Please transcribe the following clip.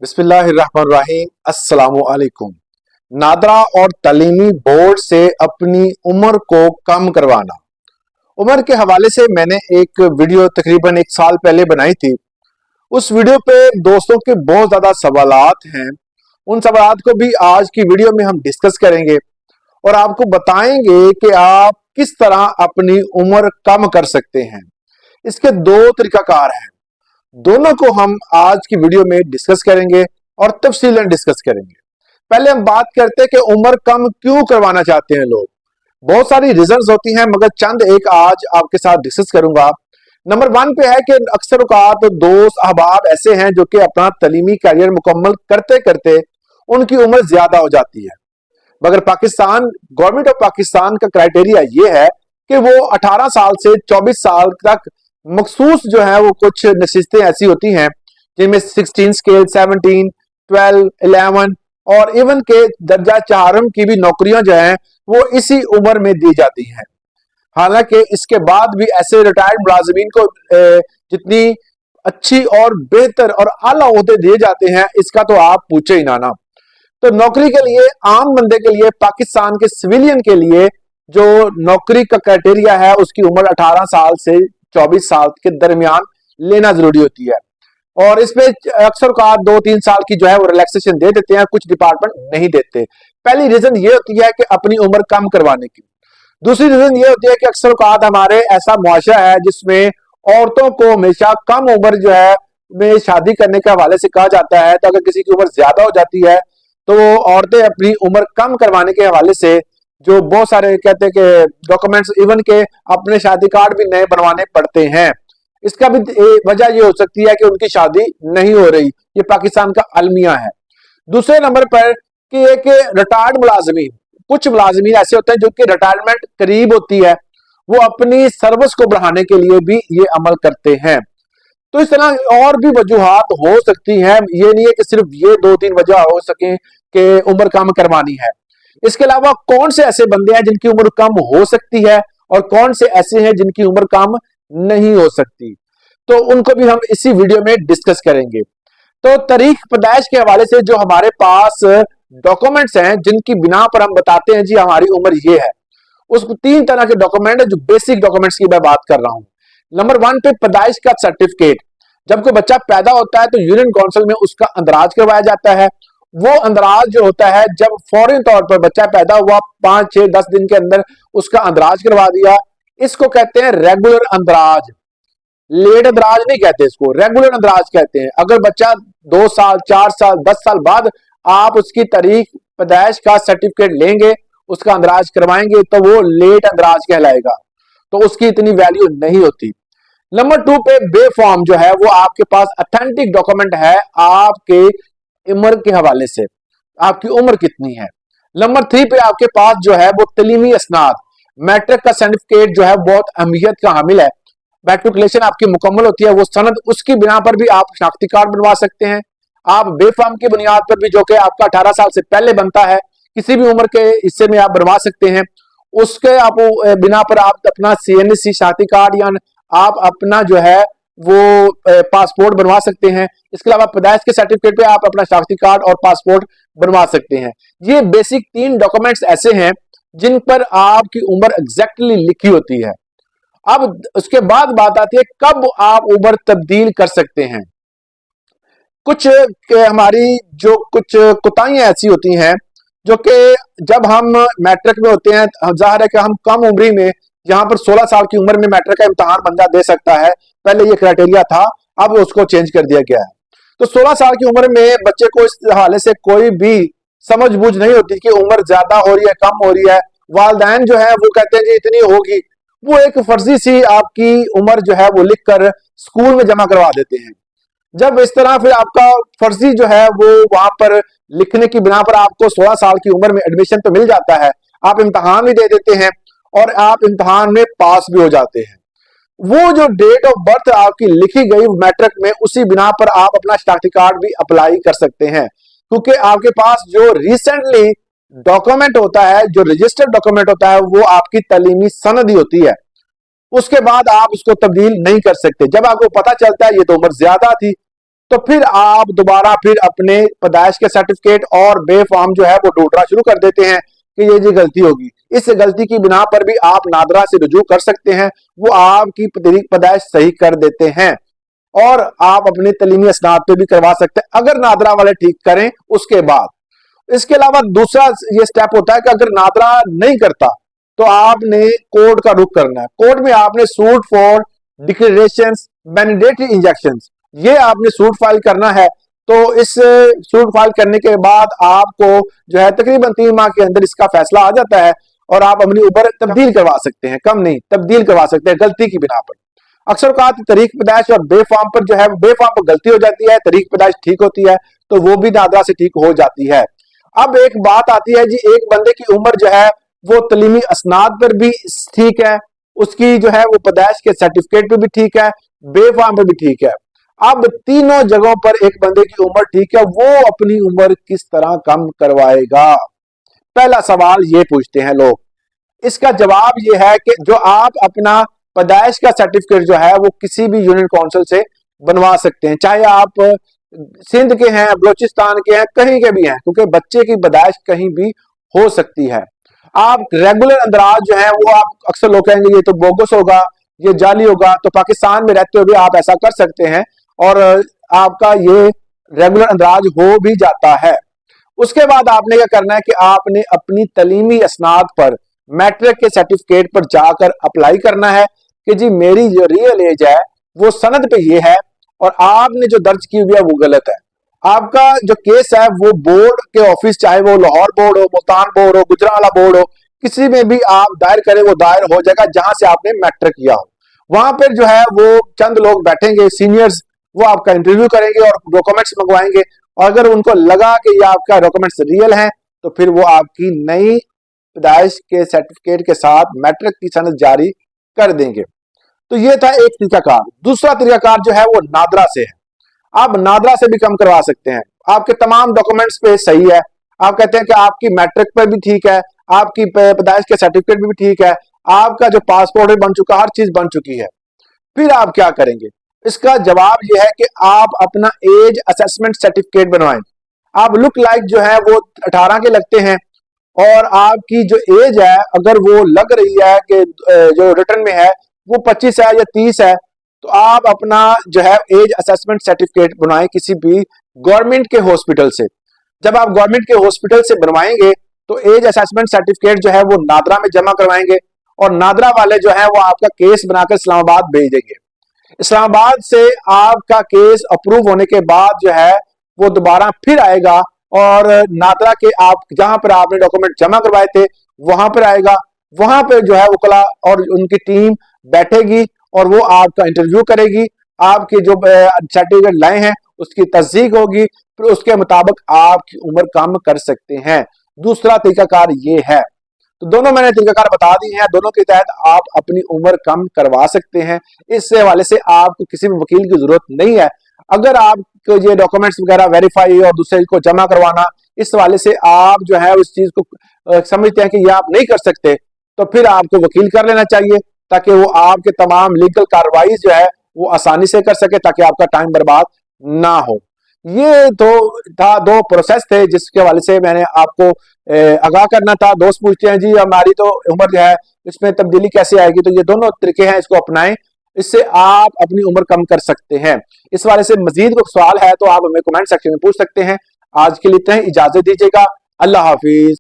बिस्मिल्लाहिर्रहमानिर्रहीम। अस्सलामुअलैकुम। नादरा और तालीमी बोर्ड से अपनी उम्र को कम करवाना। उम्र के हवाले से मैंने एक वीडियो तकरीबन एक साल पहले बनाई थी। उस वीडियो पे दोस्तों के बहुत ज्यादा सवालात हैं। उन सवालात को भी आज की वीडियो में हम डिस्कस करेंगे और आपको बताएंगे कि आप किस तरह अपनी उम्र कम कर सकते हैं। इसके दो तरीकाकार हैं, दोनों को हम आज की वीडियो में डिस्कस करेंगे और तफसीलन डिस्कस करेंगे। पहले हम बात करते हैं कि उम्र कम क्यों करवाना चाहते हैं लोग। बहुत सारी रीजंस होती हैं, मगर चंद एक आज आपके साथ डिस्कस करूंगा। नंबर 1 पे है कि अक्सर औकात दोस्त अहबाब ऐसे हैं जो कि अपना तलीमी कैरियर मुकम्मल करते करते उनकी उम्र ज्यादा हो जाती है, मगर पाकिस्तान गवर्नमेंट ऑफ पाकिस्तान का क्राइटेरिया ये है कि वो 18 साल से 24 साल तक मखसूस जो है वो कुछ नशिस्तें ऐसी होती हैं जिनमें 16 स्केल, 17, 12, 11 और इवन के दर्जा चारम की भी नौकरियां जो हैं वो इसी उम्र में दी जाती हैं। हालांकि इसके बाद भी ऐसे रिटायर्ड मुलाजिमीन को जितनी अच्छी और बेहतर और आला ओहदे दिए जाते हैं, इसका तो आप पूछे ही ना। तो नौकरी के लिए, आम बंदे के लिए, पाकिस्तान के सिविलियन के लिए जो नौकरी का क्राइटेरिया है उसकी उम्र 18 साल से 24 साल के दरमियान लेना जरूरी होती है। और इसमें अक्सर का 2-3 साल की जो है वो रिलैक्सेशन दे देते हैं, कुछ डिपार्टमेंट नहीं देते। पहली रीजन ये होती है कि अपनी उम्र कम करवाने की। दूसरी रीजन ये होती है कि अक्सर औकात हमारे ऐसा मुआशरा है जिसमें औरतों को हमेशा कम उम्र जो है में शादी करने के हवाले से कहा जाता है। तो अगर किसी की उम्र ज्यादा हो जाती है तो औरतें अपनी उम्र कम करवाने के हवाले से जो बहुत सारे कहते हैं कि डॉक्यूमेंट्स, इवन के अपने शादी कार्ड भी नए बनवाने पड़ते हैं। इसका भी वजह ये हो सकती है कि उनकी शादी नहीं हो रही। ये पाकिस्तान का अलमिया है। दूसरे नंबर पर कि एक रिटायर्ड मुलाजमीन, कुछ मुलाजमीन ऐसे होते हैं जो कि रिटायरमेंट करीब होती है, वो अपनी सर्विस को बढ़ाने के लिए भी ये अमल करते हैं। तो इस तरह और भी वजूहात हो सकती हैं, ये नहीं है कि सिर्फ ये 2-3 वजह हो सके कि उम्र कम करवानी है। इसके अलावा कौन से ऐसे बंदे हैं जिनकी उम्र कम हो सकती है और कौन से ऐसे हैं जिनकी उम्र कम नहीं हो सकती, तो उनको भी हम इसी वीडियो में डिस्कस करेंगे। तो तारीख पैदाइश के हवाले से जो हमारे पास डॉक्यूमेंट्स हैं जिनकी बिना पर हम बताते हैं जी हमारी उम्र ये है, उस 3 तरह के डॉक्यूमेंट है जो बेसिक डॉक्यूमेंट्स की मैं बात कर रहा हूं। नंबर 1 पे पैदाइश का सर्टिफिकेट। जब कोई बच्चा पैदा होता है तो यूनियन काउंसिल में उसका अंदराज करवाया जाता है। वो अंदराज जो होता है, जब फौरन तौर पर बच्चा पैदा हुआ 5, 6, 10 दिन के अंदर उसका अंदराज करवा दिया, इसको कहते हैं रेगुलर अंदराज। लेट अंदराज नहीं कहते, इसको रेगुलर अंदराज कहते हैं। अगर बच्चा 2 साल, 4 साल, 10 साल बाद आप उसकी तारीख पैदाइश का सर्टिफिकेट लेंगे, उसका अंदराज करवाएंगे, तो वो लेट अंदराज कहलाएगा, तो उसकी इतनी वैल्यू नहीं होती। नंबर 2 पे बे फॉर्म जो है वो आपके पास ऑथेंटिक डॉक्यूमेंट है आपके उम्र के हवाले से, आपकी उम्र कितनी है। नंबर 3 पे आपके पास जो है वो तलीमी असनाद, मैट्रिक का सर्टिफिकेट जो है बहुत अहमियत का हामिल है। मैट्रिकुलेशन आपकी मुकम्मल होती है, वो सनद, उसकी बिना पर भी आप शनाख्ती कार्ड बनवा सकते हैं। आप बेफार्म की बुनियाद पर भी, जो कि आपका 18 साल से पहले बनता है, किसी भी उम्र के हिस्से में आप बनवा सकते हैं। उसके आप बिना पर आप अपना CNSC शनाख्ती कार्ड या आप अपना जो है वो पासपोर्ट बनवा सकते हैं। इसके अलावा पैदाइश के सर्टिफिकेट पे आप अपना शनाख्ती कार्ड और पासपोर्ट बनवा सकते हैं। ये बेसिक 3 डॉक्यूमेंट्स ऐसे हैं जिन पर आपकी उम्र एग्जैक्टली लिखी होती है। अब उसके बाद बात आती है कब आप उम्र तब्दील कर सकते हैं। कुछ हमारी जो कुछ कोताहियां ऐसी होती हैं जो कि जब हम मैट्रिक में होते हैं, जाहिर है कि हम कम उम्र में, यहाँ पर 16 साल की उम्र में मैट्रिक का इम्तहान बंदा दे सकता है, पहले ये क्राइटेरिया था, अब उसको चेंज कर दिया गया है। तो 16 साल की उम्र में बच्चे को इस हवाले से कोई भी समझ बूझ नहीं होती कि उम्र ज्यादा हो रही है, कम हो रही है। वालदैन जो है वो कहते हैं जी इतनी होगी, वो एक फर्जी सी आपकी उम्र जो है वो लिख कर स्कूल में जमा करवा देते हैं। जब इस तरह फिर आपका फर्जी जो है वो वहां पर लिखने की बिना पर आपको 16 साल की उम्र में एडमिशन तो मिल जाता है, आप इम्तहान भी दे देते हैं और आप इम्तहान में पास भी हो जाते हैं। वो जो डेट ऑफ बर्थ आपकी लिखी गई मैट्रिक में, उसी बिना पर आप अपना शनाख्ती कार्ड भी अप्लाई कर सकते हैं, क्योंकि आपके पास जो रिसेंटली डॉक्यूमेंट होता है, जो रजिस्टर्ड डॉक्यूमेंट होता है, वो आपकी तालीमी सनद ही होती है। उसके बाद आप उसको तब्दील नहीं कर सकते। जब आपको पता चलता है ये तो उम्र ज्यादा थी, तो फिर आप दोबारा फिर अपने पैदाइश के सर्टिफिकेट और बे फॉर्म जो है वो ढूंढना शुरू कर देते हैं कि ये जी गलती होगी। इस गलती की बिना पर भी आप नादरा से रुजू कर सकते हैं, वो आपकी तरीक पैदाइश सही कर देते हैं और आप अपनी तलीमी असनाद पे भी करवा सकते हैं अगर नादरा वाले ठीक करें उसके बाद। इसके अलावा दूसरा ये स्टेप होता है कि अगर नादरा नहीं करता तो आपने कोर्ट का रुख करना है। कोर्ट में आपने suit for declaration mandatory injection ये आपने सूट फाइल करना है। तो इस सूट फाइल करने के बाद आपको जो है तकरीबन 3 माह के अंदर इसका फैसला आ जाता है और आप अपनी उम्र तब्दील करवा सकते हैं, कम नहीं तब्दील करवा सकते हैं गलती की बिना पर। अक्सर का तरीक पैदाइश और बेफाम पर जो है बेफाम पर गलती हो जाती है, तरीक पैदाइश ठीक होती है तो वो भी नादरा से ठीक हो जाती है। अब एक बात आती है जी, एक बंदे की उम्र जो है वो तलीमी असनाद पर भी ठीक है, उसकी जो है वो पैदाइश के सर्टिफिकेट पे भी ठीक है, बेफाम पे भी ठीक है। अब तीनों जगहों पर एक बंदे की उम्र ठीक है, वो अपनी उम्र किस तरह कम करवाएगा? पहला सवाल ये पूछते हैं लोग। इसका जवाब ये है कि जो आप अपना पैदाइश का सर्टिफिकेट जो है वो किसी भी यूनियन काउंसिल से बनवा सकते हैं, चाहे आप सिंध के हैं, बलोचिस्तान के हैं, कहीं के भी हैं, क्योंकि बच्चे की पैदाइश कहीं भी हो सकती है। आप रेगुलर अंदराज जो है वो आप अक्सर लोग कहेंगे ये तो बोगस होगा, ये जाली होगा, तो पाकिस्तान में रहते हुए आप ऐसा कर सकते हैं और आपका ये रेगुलर अंदराज हो भी जाता है। उसके बाद आपने क्या करना है कि आपने अपनी तलीमी असनाद पर मैट्रिक के सर्टिफिकेट पर जाकर अप्लाई करना है कि जी मेरी जो रियल एज है वो सनद पे ये है और आपने जो दर्ज की हुई है वो गलत है। आपका जो केस है वो बोर्ड के ऑफिस, चाहे वो लाहौर बोर्ड हो, मुल्तान बोर्ड हो, गुजरांवाला बोर्ड हो, किसी में भी आप दायर करें वो दायर हो जाएगा जहां से आपने मैट्रिक किया हो। वहां पर जो है वो चंद लोग बैठेंगे सीनियर्स, वो आपका इंटरव्यू करेंगे और डॉक्यूमेंट्स मंगवाएंगे और अगर उनको लगा कि ये आपका डॉक्यूमेंट्स रियल हैं तो फिर वो आपकी नई पैदाइश के सर्टिफिकेट के साथ मैट्रिक की सनद जारी कर देंगे। तो ये था एक तरीकाकार। दूसरा तरीकाकार जो है वो नादरा से है। आप नादरा से भी कम करवा सकते हैं, आपके तमाम डॉक्यूमेंट्स पे सही है, आप कहते हैं कि आपकी मैट्रिक पर भी ठीक है, आपकी पैदाइश के सर्टिफिकेट भी ठीक है, आपका जो पासपोर्ट भी बन चुका, हर चीज बन चुकी है, फिर आप क्या करेंगे? इसका जवाब यह है कि आप अपना एज असेसमेंट सर्टिफिकेट बनवाएं। आप लुक लाइक जो है वो 18 के लगते हैं और आपकी जो एज है अगर वो लग रही है कि जो रिटर्न में है वो 25 है या 30 है, तो आप अपना जो है एज असेसमेंट सर्टिफिकेट बनवाएं किसी भी गवर्नमेंट के हॉस्पिटल से। जब आप गवर्नमेंट के हॉस्पिटल से बनवाएंगे तो एज असेसमेंट सर्टिफिकेट जो है वो नादरा में जमा करवाएंगे और नादरा वाले जो है वो आपका केस बनाकर इस्लामाबाद भेज देंगे। इस्लामाबाद से आपका केस अप्रूव होने के बाद जो है वो दोबारा फिर आएगा और नादरा के आप जहां पर आपने डॉक्यूमेंट जमा करवाए थे वहां पर आएगा। वहां पर जो है वकला और उनकी टीम बैठेगी और वो आपका इंटरव्यू करेगी, आपके जो सर्टिफिकेट लाए हैं उसकी तस्दीक होगी, फिर उसके मुताबिक आपकी उम्र कम कर सकते हैं। दूसरा तरीकाकार ये है। तो दोनों मैंने तरीकाकार बता दी हैं, दोनों के तहत आप अपनी उम्र कम करवा सकते हैं। इस हवाले से आपको किसी भी वकील की जरूरत नहीं है। अगर आपको ये डॉक्यूमेंट्स वगैरह वेरीफाई और दूसरे को जमा करवाना, इस हवाले से आप जो है उस चीज को समझते हैं कि ये आप नहीं कर सकते, तो फिर आपको वकील कर लेना चाहिए ताकि वो आपके तमाम लीगल कार्रवाई जो है वो आसानी से कर सके, ताकि आपका टाइम बर्बाद ना हो। ये तो था, दो प्रोसेस थे जिसके हवाले से मैंने आपको आगाह करना था। दोस्त पूछते हैं जी हमारी तो उम्र जो है इसमें तब्दीली कैसे आएगी? तो ये दोनों तरीके हैं, इसको अपनाएं, इससे आप अपनी उम्र कम कर सकते हैं। इस वाले से मजीद कोई सवाल है तो आप हमें कमेंट सेक्शन में पूछ सकते हैं। आज के लिए इतना ही, इजाजत दीजिएगा। अल्लाह हाफिज।